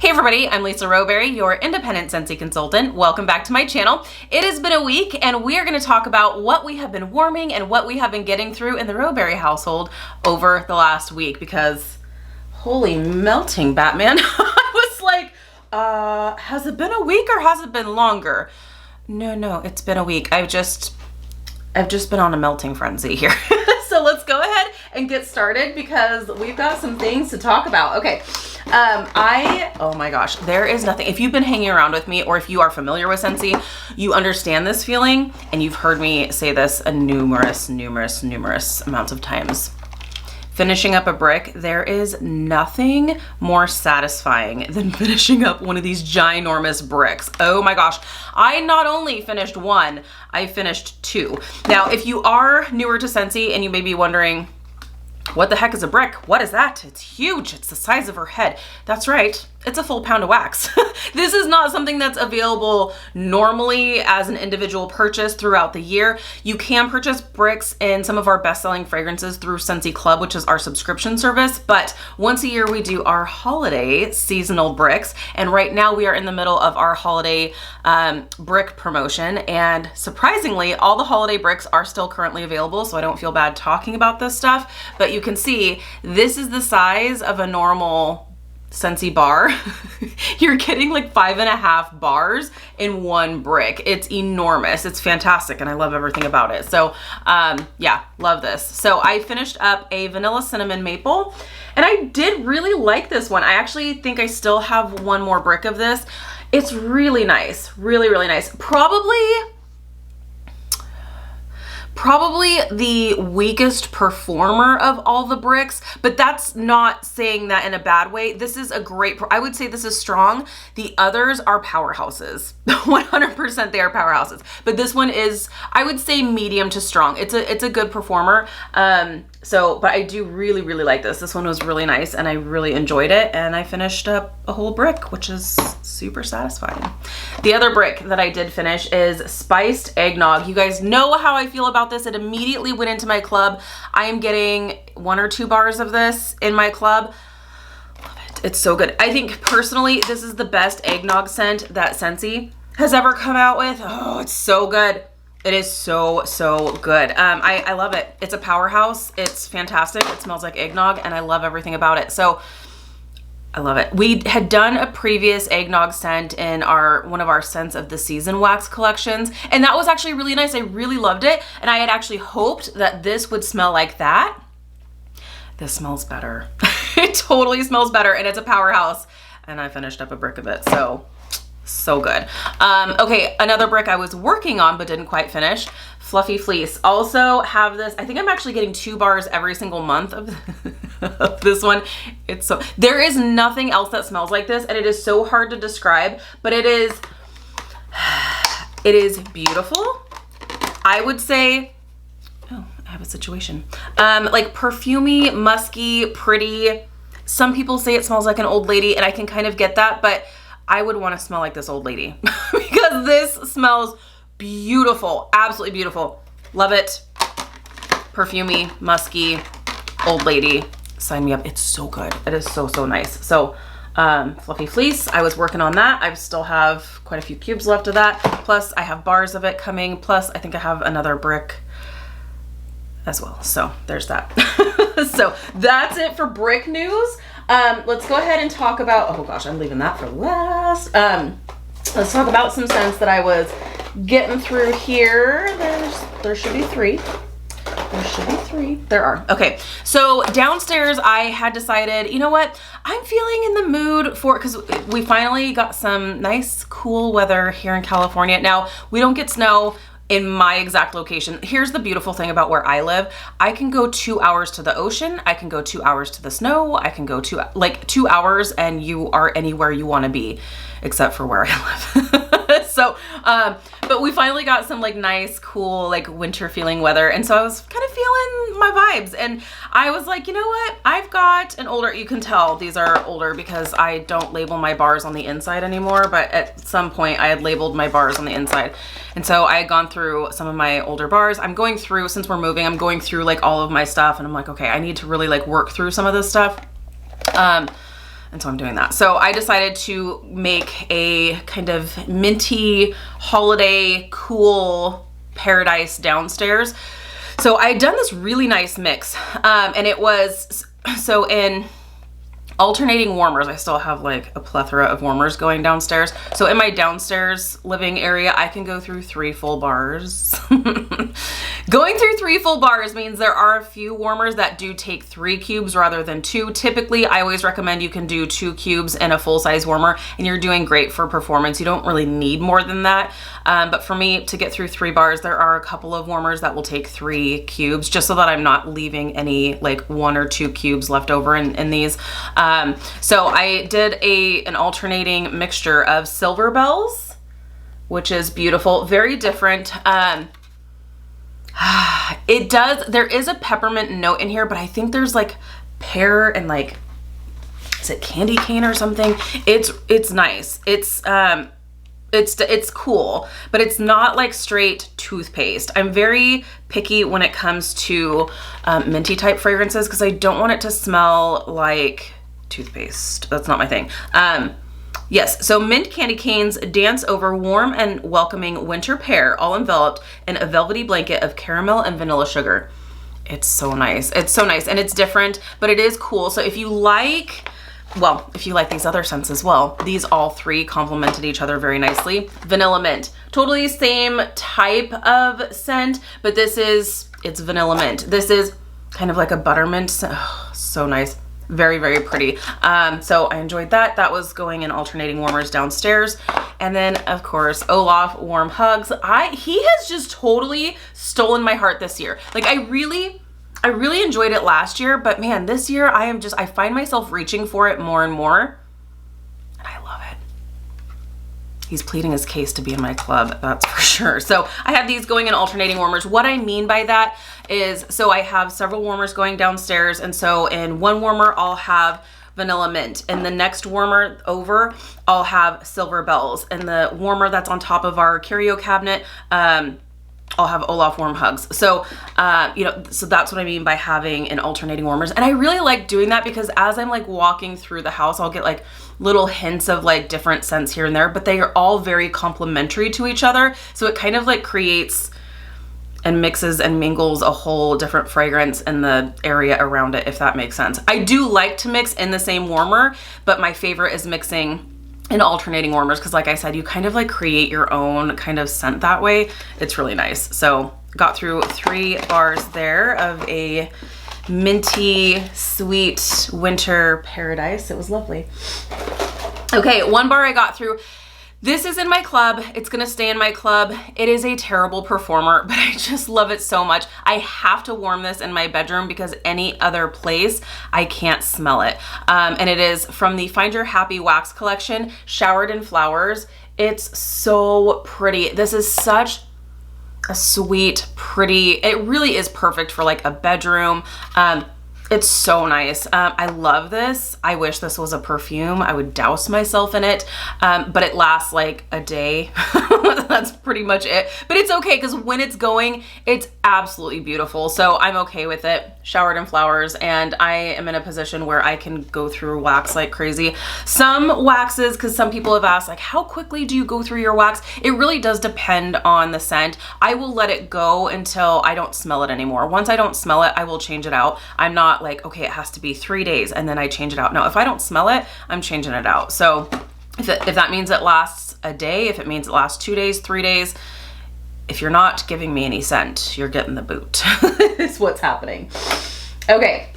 Hey everybody, I'm Lisa Rowberry, your independent Scentsy consultant. Welcome back to my channel. It has been a week and we are going to talk about what we have been warming and what we have been getting through in the Rowberry household over the last week because holy melting Batman. I was like, has it been a week or has it been longer? No, it's been a week. I've just been on a melting frenzy here. So let's go ahead and get started because we've got some things to talk about. Okay. Oh my gosh, there is nothing. If you've been hanging around with me or if you are familiar with Scentsy, you understand this feeling and you've heard me say this numerous amounts of times. Finishing up a brick, there is nothing more satisfying than finishing up one of these ginormous bricks. Oh my gosh. I not only finished one, I finished two. Now, if you are newer to Scentsy and you may be wondering, what the heck is a brick? What is that? It's huge. It's the size of her head. That's right. It's a full pound of wax. This is not something that's available normally as an individual purchase throughout the year. You can purchase bricks in some of our best-selling fragrances through Scentsy Club, which is our subscription service. But once a year, we do our holiday seasonal bricks. And right now we are in the middle of our holiday brick promotion. And surprisingly, all the holiday bricks are still currently available. So I don't feel bad talking about this stuff. But you can see this is the size of a normal Scentsy bar. You're getting like 5.5 bars in one brick. It's enormous. It's fantastic and I love everything about it. So yeah, love this. So I finished up a vanilla cinnamon maple and I did really like this one. I actually think I still have one more brick of this. It's really nice, really nice. Probably the weakest performer of all the bricks, but that's not saying that in a bad way. This is a great, I would say this is strong. The others are powerhouses. 100% they are powerhouses. But this one is, I would say medium to strong. It's a good performer. But I do really like this. This one was really nice and I really enjoyed it. And I finished up a whole brick, which is super satisfying. The other brick that I did finish is spiced eggnog. You guys know how I feel about this. It immediately went into my club. I am getting 1 or 2 bars of this in my club. Love it. It's so good. I think personally, this is the best eggnog scent that Scentsy has ever come out with. Oh, it's so good. It is so good. I love it. It's a powerhouse. It's fantastic. It smells like eggnog and I love everything about it. So I love it. We had done a previous eggnog scent in one of our Scents of the Season wax collections, and that was actually really nice. I really loved it, and I had actually hoped that this would smell like that. This smells better. It totally smells better, and it's a powerhouse, and I finished up a brick of it, so good. Okay, another brick I was working on but didn't quite finish, Fluffy Fleece. Also have this, I think I'm actually getting 2 bars every single month of this one. There is nothing else that smells like this and it is so hard to describe, but it is beautiful. I would say, oh, I have a situation. Like perfumey, musky, pretty. Some people say it smells like an old lady and I can kind of get that, but I would want to smell like this old lady because this smells beautiful. Absolutely beautiful. Love it. Perfumey, musky, old lady. Sign me up. It's so good. It is so nice. So Fluffy Fleece, I was working on that. I still have quite a few cubes left of that. Plus I have bars of it coming. Plus I think I have another brick as well. So there's that. So that's it for brick news. Let's go ahead and talk about, oh gosh, I'm leaving that for last. Let's talk about some scents that I was getting through here. There should be 3. There should be 3. There are. Okay. So downstairs I had decided, you know what? I'm feeling in the mood for, because we finally got some nice cool weather here in California. Now we don't get snow in my exact location. Here's the beautiful thing about where I live. I can go 2 hours to the ocean. I can go 2 hours to the snow. I can go 2 hours and you are anywhere you want to be, except for where I live. So, but we finally got some like nice, cool, like winter feeling weather. And so I was kind of feeling my vibes. And I was like, you know what? I've got an older, you can tell these are older because I don't label my bars on the inside anymore. But at some point I had labeled my bars on the inside. And so I had gone through some of my older bars. I'm going through, since we're moving, I'm going through like all of my stuff and I'm like, okay, I need to really like work through some of this stuff. And so I'm doing that. So I decided to make a kind of minty, holiday, cool paradise downstairs. So I had done this really nice mix. And it was, so in alternating warmers, I still have like a plethora of warmers going downstairs. So in my downstairs living area, I can go through 3 full bars. Going through 3 full bars means there are a few warmers that do take 3 cubes rather than 2. Typically, I always recommend you can do 2 cubes in a full-size warmer, and you're doing great for performance. You don't really need more than that. But for me, to get through 3 bars, there are a couple of warmers that will take 3 cubes, just so that I'm not leaving any like 1 or 2 cubes left over in these. So I did an alternating mixture of silver bells, which is beautiful, very different. There is a peppermint note in here, but I think there's like pear and like, is it candy cane or something? It's nice. It's cool, but it's not like straight toothpaste. I'm very picky when it comes to minty type fragrances because I don't want it to smell like toothpaste. That's not my thing. Yes, so mint candy canes dance over warm and welcoming winter pear, all enveloped in a velvety blanket of caramel and vanilla sugar. It's so nice. It's so nice, and it's different, but it is cool. So if you like, well, if you like these other scents as well, these all 3 complemented each other very nicely. Vanilla mint, totally same type of scent, but it's vanilla mint. This is kind of like a buttermint. Oh, so nice. Very, very pretty. So I enjoyed that. That was going in alternating warmers downstairs. And then of course, Olaf Warm Hugs. He has just totally stolen my heart this year. Like I really enjoyed it last year, but man, this year I find myself reaching for it more and more. And I love it. He's pleading his case to be in my club, that's for sure. So I have these going in alternating warmers. What I mean by that is, so I have several warmers going downstairs, and so in one warmer I'll have vanilla mint. In the next warmer over, I'll have silver bells. And the warmer that's on top of our curio cabinet, I'll have Olaf Warm Hugs. So, so that's what I mean by having an alternating warmers. And I really like doing that because as I'm like walking through the house, I'll get like little hints of like different scents here and there, but they are all very complementary to each other. So it kind of like creates and mixes and mingles a whole different fragrance in the area around it, if that makes sense. I do like to mix in the same warmer, but my favorite is mixing in alternating warmers because like I said, you kind of like create your own kind of scent that way. It's really nice. So got through 3 bars there of a minty, sweet winter paradise. It was lovely. Okay, 1 bar I got through. This is in my club. It's gonna stay in my club. It is a terrible performer, but I just love it so much. I have to warm this in my bedroom because any other place, I can't smell it. And it is from the Find Your Happy Wax collection, Showered in Flowers. It's so pretty. This is such a sweet, pretty, it really is perfect for like a bedroom. It's so nice. I love this. I wish this was a perfume. I would douse myself in it, but it lasts like a day. That's pretty much it. But it's okay because when it's going, it's absolutely beautiful. So I'm okay with it. Showered in Flowers, and I am in a position where I can go through wax like crazy. Some waxes, because some people have asked like, how quickly do you go through your wax? It really does depend on the scent. I will let it go until I don't smell it anymore. Once I don't smell it, I will change it out. I'm not like, okay, it has to be 3 days and then I change it out. No, if I don't smell it, I'm changing it out. So if that means it lasts a day, if it means it lasts 2 days, 3 days, if you're not giving me any scent, you're getting the boot. Is what's happening. Okay,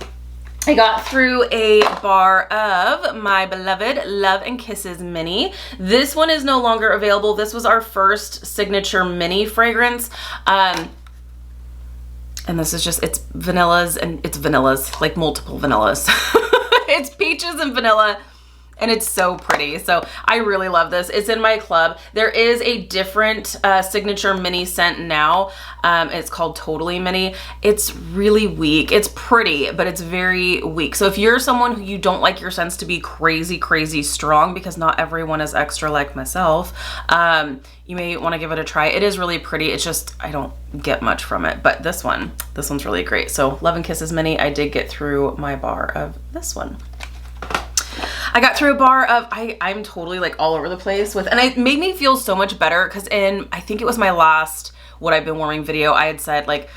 I got through a bar of my beloved Love and Kisses mini. This one is no longer available. This was our first signature mini fragrance. And this is just, it's vanillas, like multiple vanillas. It's peaches and vanilla, and it's so pretty. So I really love this. It's in my club. There is a different signature mini scent now. It's called Totally Mini. It's really weak. It's pretty, but it's very weak. So if you're someone who you don't like your scents to be crazy, crazy strong, because not everyone is extra like myself, you may want to give it a try. It is really pretty. It's just, I don't get much from it, but this one's really great. So Love and Kisses mini, I did get through my bar of this one. I got through a bar of, I'm totally like all over the place with, and it made me feel so much better because I think it was my last What I've Been Warming video, I had said like,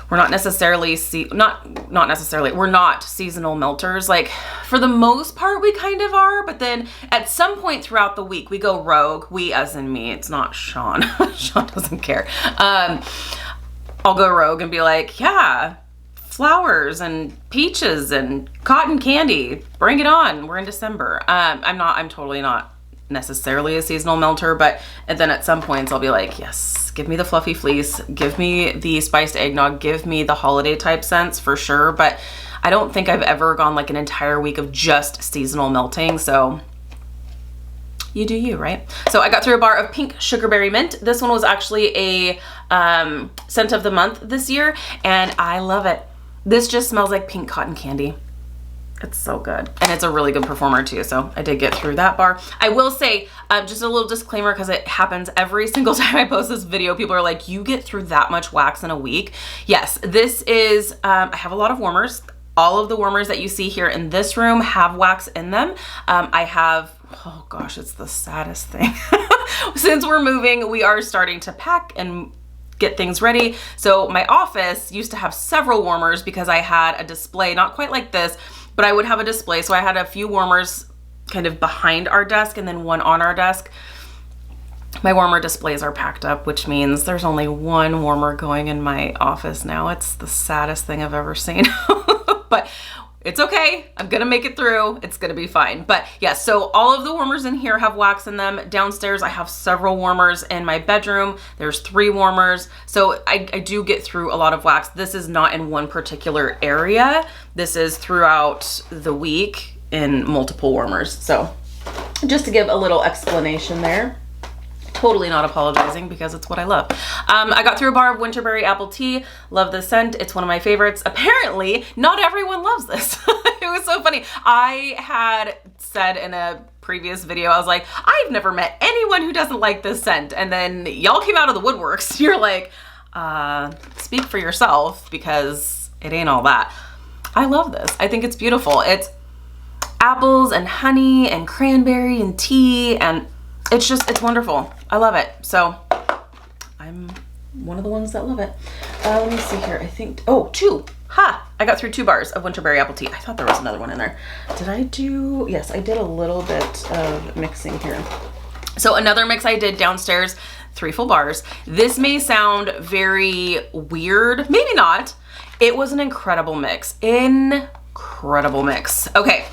we're not necessarily, not necessarily, we're not seasonal melters. Like for the most part, we kind of are, but then at some point throughout the week, we go rogue. We as in me, it's not Sean. Sean doesn't care. I'll go rogue and be like, yeah, flowers and peaches and cotton candy, bring it on. We're in December. I'm totally not necessarily a seasonal melter, but and then at some points I'll be like, yes, give me the fluffy fleece, give me the spiced eggnog, give me the holiday type scents for sure. But I don't think I've ever gone like an entire week of just seasonal melting. So you do you, right? So I got through a bar of pink sugarberry mint. This one was actually a scent of the month this year, and I love it. This just smells like pink cotton candy. It's so good. And it's a really good performer too. So I did get through that bar. I will say, just a little disclaimer, because it happens every single time I post this video. People are like, you get through that much wax in a week? Yes, this is, I have a lot of warmers. All of the warmers that you see here in this room have wax in them. I have, oh gosh, it's the saddest thing. Since we're moving, we are starting to pack and get things ready. So my office used to have several warmers because I had a display, not quite like this, but I would have a display. So I had a few warmers kind of behind our desk and then one on our desk. My warmer displays are packed up, which means there's only one warmer going in my office now. It's the saddest thing I've ever seen, but it's okay. I'm gonna make it through. It's gonna be fine. But yes, so all of the warmers in here have wax in them. Downstairs, I have several warmers. In my bedroom, there's 3 warmers. So I do get through a lot of wax. This is not in one particular area. This is throughout the week in multiple warmers. So just to give a little explanation there. Totally not apologizing because it's what I love. I got through a bar of winterberry apple tea. Love this scent. It's one of my favorites. Apparently, not everyone loves this. It was so funny. I had said in a previous video, I was like, I've never met anyone who doesn't like this scent. And then y'all came out of the woodworks. You're like, speak for yourself because it ain't all that. I love this. I think it's beautiful. It's apples and honey and cranberry and tea, and it's wonderful. I love it. So I'm one of the ones that love it. Let me see here. I think, oh, 2. Ha! I got through 2 bars of winterberry apple tea. I thought there was another one in there. Did I do? Yes, I did a little bit of mixing here. So another mix I did downstairs, 3 full bars. This may sound very weird. Maybe not. It was an incredible mix. Incredible mix. Okay.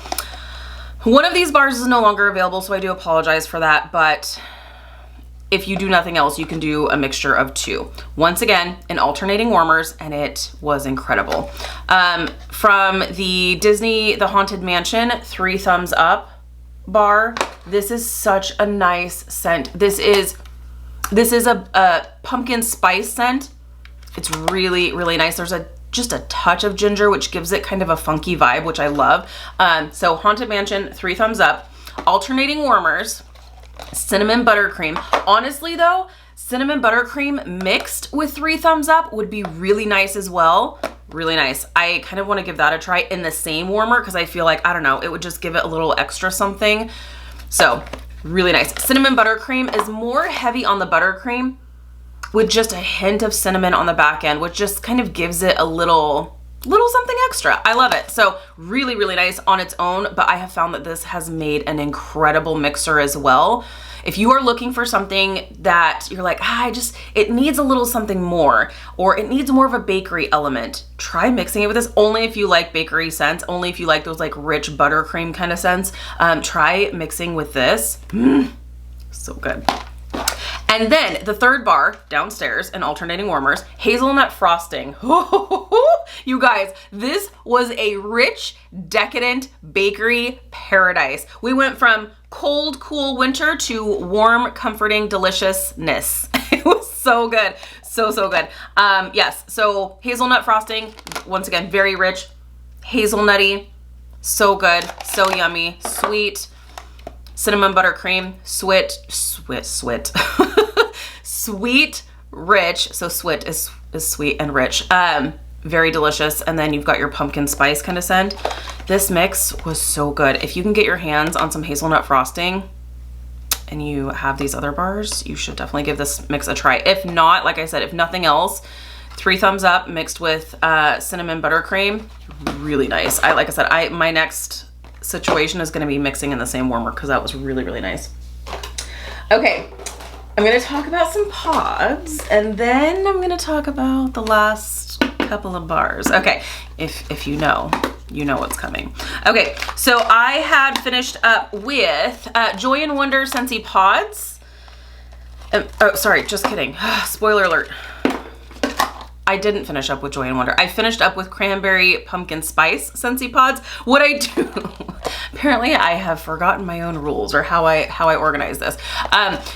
One of these bars is no longer available, so I do apologize for that, but if you do nothing else, you can do a mixture of 2. Once again, in alternating warmers, and it was incredible. From the Disney The Haunted Mansion 3 Thumbs Up bar, this is such a nice scent. This is a pumpkin spice scent. It's really, really nice. There's just a touch of ginger, which gives it kind of a funky vibe, which I love. So Haunted Mansion, 3 Thumbs Up. Alternating warmers, cinnamon buttercream. Honestly though, cinnamon buttercream mixed with 3 Thumbs Up would be really nice as well. Really nice. I kind of want to give that a try in the same warmer because I feel like, I don't know, it would just give it a little extra something. So really nice. Cinnamon buttercream is more heavy on the buttercream with just a hint of cinnamon on the back end, which just kind of gives it a little something extra. I love it. So really, really nice on its own, but I have found that this has made an incredible mixer as well. If you are looking for something that you're like, it needs a little something more, or it needs more of a bakery element, try mixing it with this. Only if you like bakery scents, only if you like those like rich buttercream kind of scents, try mixing with this. So good. And then the 3rd bar downstairs in alternating warmers, Hazelnut Frosting. You guys, this was a rich, decadent bakery paradise. We went from cold, cool winter to warm, comforting deliciousness. It was so good. So, so good. Yes, so hazelnut frosting, once again, very rich, hazelnutty, so good, so yummy, sweet, cinnamon buttercream, sweet, sweet, rich. So sweet is sweet and rich. very delicious. And then you've got your pumpkin spice kind of scent. This mix was so good. If you can get your hands on some hazelnut frosting and you have these other bars, you should definitely give this mix a try. If not, like I said, if nothing else, 3 thumbs up mixed with cinnamon buttercream, really nice. Like I said, my next situation is gonna be mixing in the same warmer because that was really, really nice. Okay, I'm gonna talk about some pods and then I'm gonna talk about the last couple of bars. Okay, if you know what's coming. Okay, so I had finished up with Joy and Wonder Scentsy Pods. Oh, sorry, just kidding. Spoiler alert. I didn't finish up with Joy and Wonder. I finished up with Cranberry Pumpkin Spice Scentsy Pods. What I do, apparently I have forgotten my own rules or how I organize this.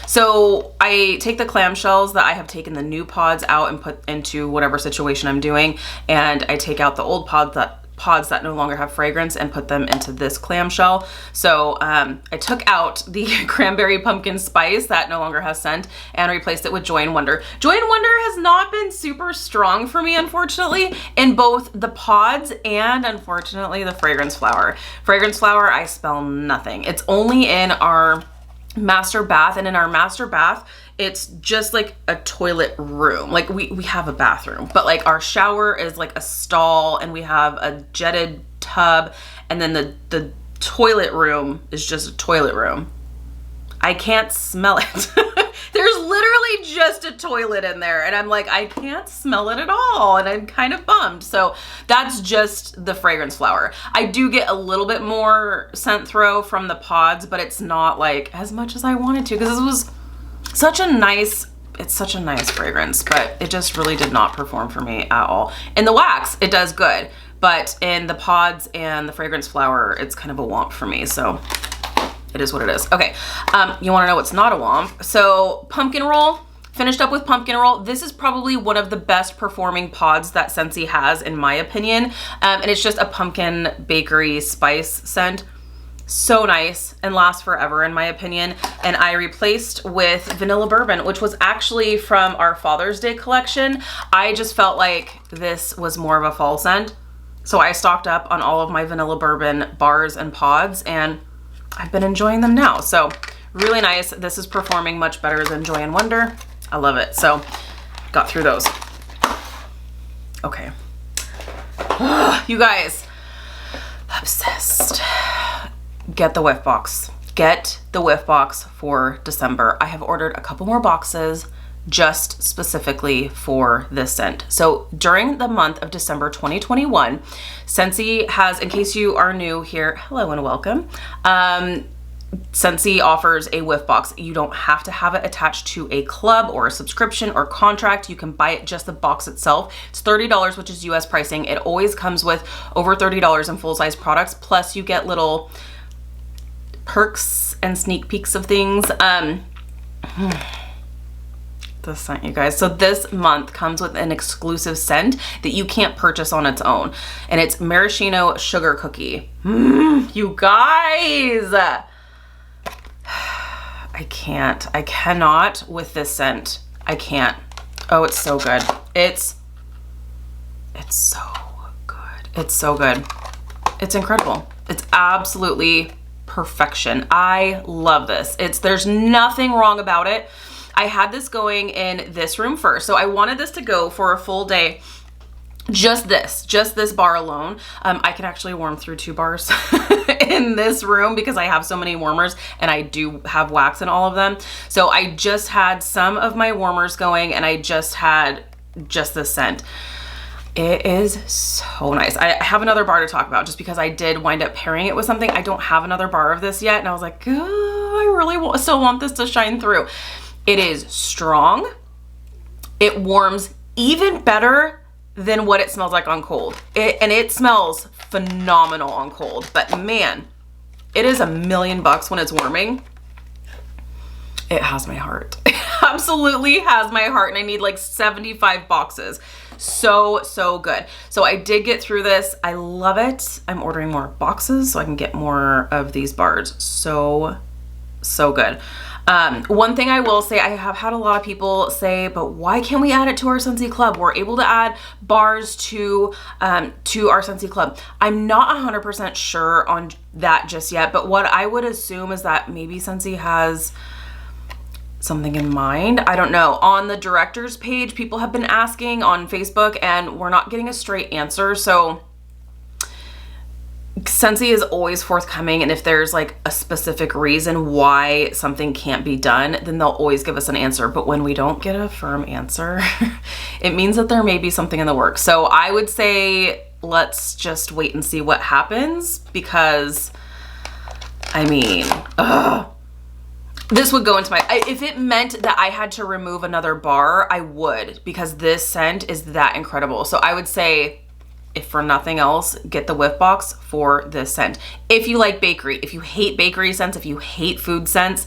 So I take the clamshells that I have taken the new pods out and put into whatever situation I'm doing, and I take out the old pods that no longer have fragrance and put them into this clamshell. So I took out the Cranberry Pumpkin Spice that no longer has scent and replaced it with Joy and Wonder. Joy and Wonder has not been super strong for me, unfortunately, in both the pods and unfortunately the fragrance flower. Fragrance flower, I smell nothing. It's only in our master bath, and in our master bath, it's just like a toilet room. Like we have a bathroom, but like our shower is like a stall and we have a jetted tub, and then the toilet room is just a toilet room. I can't smell it. There's literally just a toilet in there and I'm like, I can't smell it at all, and I'm kind of bummed. So that's just the fragrance flower. I do get a little bit more scent throw from the pods, but it's not like as much as I wanted to, because this was such a nice fragrance, but it just really did not perform for me at all. In the wax, it does good, but in the pods and the fragrance flower, it's kind of a womp for me. So it is what it is. Okay, you wanna know what's not a womp? So pumpkin roll, finished up with pumpkin roll. This is probably one of the best performing pods that Scentsy has, in my opinion. And it's just a pumpkin bakery spice scent. So nice and lasts forever, in my opinion. And I replaced with vanilla bourbon, which was actually from our Father's Day collection. I just felt like this was more of a fall scent, so I stocked up on all of my vanilla bourbon bars and pods, and I've been enjoying them now. So really nice. This is performing much better than Joy and Wonder. I love it. So got through those. Okay. You guys, obsessed. Get the whiff box. Get the whiff box for December. I have ordered a couple more boxes just specifically for this scent. So during the month of December 2021, Scentsy has, in case you are new here, hello and welcome. Scentsy offers a whiff box. You don't have to have it attached to a club or a subscription or contract. You can buy it just the box itself. It's $30, which is US pricing. It always comes with over $30 in full-size products. Plus you get little perks and sneak peeks of things. The scent, you guys. So this month comes with an exclusive scent that you can't purchase on its own, and it's Maraschino Sugar Cookie. You guys, I cannot with this scent. I can't. Oh, it's so good. It's so good. It's so good. It's incredible. It's absolutely perfection. I love this. There's nothing wrong about it. I had this going in this room first. So I wanted this to go for a full day. Just this bar alone. I can actually warm through 2 bars in this room because I have so many warmers and I do have wax in all of them. So I just had some of my warmers going and I just had just this scent. It is so nice. I have another bar to talk about just because I did wind up pairing it with something. I don't have another bar of this yet. And I was like, oh, I really still want this to shine through. It is strong. It warms even better than what it smells like on cold. And it smells phenomenal on cold, but man, it is $1,000,000 when it's warming. It has my heart. It absolutely has my heart, and I need like 75 boxes. So good. So I did get through this. I love it. I'm ordering more boxes so I can get more of these bars. So good. One thing I will say, I have had a lot of people say, but why can't we add it to our Scentsy Club? We're able to add bars to our Scentsy Club. I'm not 100% sure on that just yet, but what I would assume is that maybe Scentsy has something in mind. I don't know. On the directors page, people have been asking on Facebook and we're not getting a straight answer. So Scentsy is always forthcoming, and if there's like a specific reason why something can't be done, then they'll always give us an answer. But when we don't get a firm answer, it means that there may be something in the works. So I would say let's just wait and see what happens, because I mean, this would go into my, if it meant that I had to remove another bar, I would, because this scent is that incredible. So I would say, if for nothing else, get the whiff box for this scent. If you like bakery, if you hate bakery scents, if you hate food scents,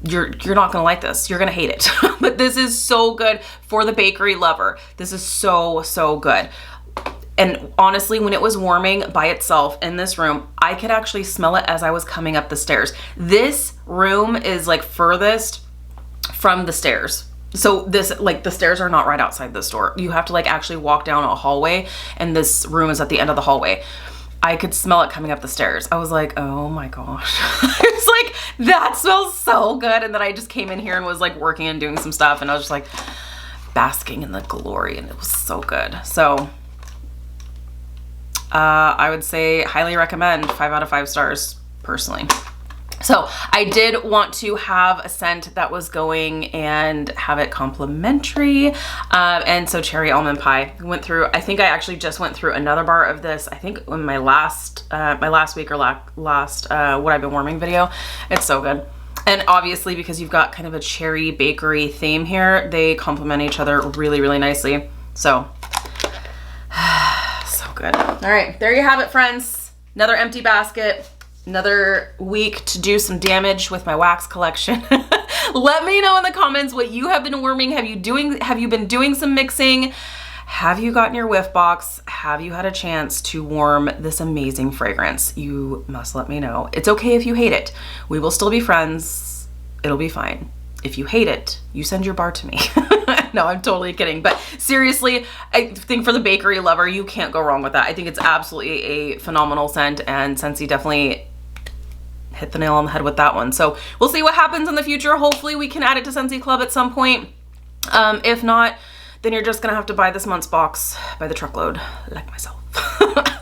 you're not gonna like this. You're gonna hate it. But this is so good for the bakery lover. This is so, so good. And honestly, when it was warming by itself in this room, I could actually smell it as I was coming up the stairs. This room is like furthest from the stairs. So this, like, the stairs are not right outside this door. You have to like actually walk down a hallway, and this room is at the end of the hallway. I could smell it coming up the stairs. I was like, oh my gosh. I was like, that smells so good. And then I just came in here and was like working and doing some stuff, and I was just like basking in the glory, and it was so good. So I would say highly recommend, 5 out of 5 stars personally. So I did want to have a scent that was going and have it complimentary. And so cherry almond pie went through, I think I actually just went through another bar of this, I think in my last week or last what I've been warming video. It's so good. And obviously, because you've got kind of a cherry bakery theme here, they complement each other really, really nicely. So, so good. All right, there you have it, friends. Another empty basket. Another week to do some damage with my wax collection. Let me know in the comments what you have been warming. Have you been doing some mixing? Have you gotten your whiff box? Have you had a chance to warm this amazing fragrance? You must let me know. It's okay if you hate it. We will still be friends. It'll be fine. If you hate it, you send your bar to me. No, I'm totally kidding. But seriously, I think for the bakery lover, you can't go wrong with that. I think it's absolutely a phenomenal scent, and Scentsy definitely hit the nail on the head with that one. So we'll see what happens in the future. Hopefully we can add it to Scentsy Club at some point. If not, then you're just gonna have to buy this month's box by the truckload, like myself.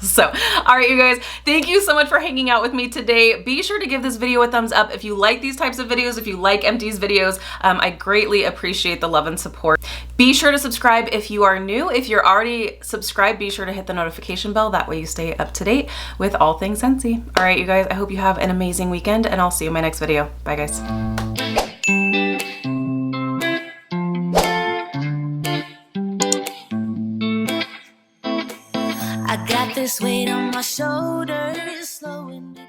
So, all right, you guys, thank you so much for hanging out with me today. Be sure to give this video a thumbs up if you like these types of videos, if you like empties videos. I greatly appreciate the love and support. Be sure to subscribe if you are new. If you're already subscribed, be sure to hit the notification bell. That way you stay up to date with all things Scentsy. All right, you guys, I hope you have an amazing weekend, and I'll see you in my next video. Bye, guys. I got this weight on my shoulders, slowing me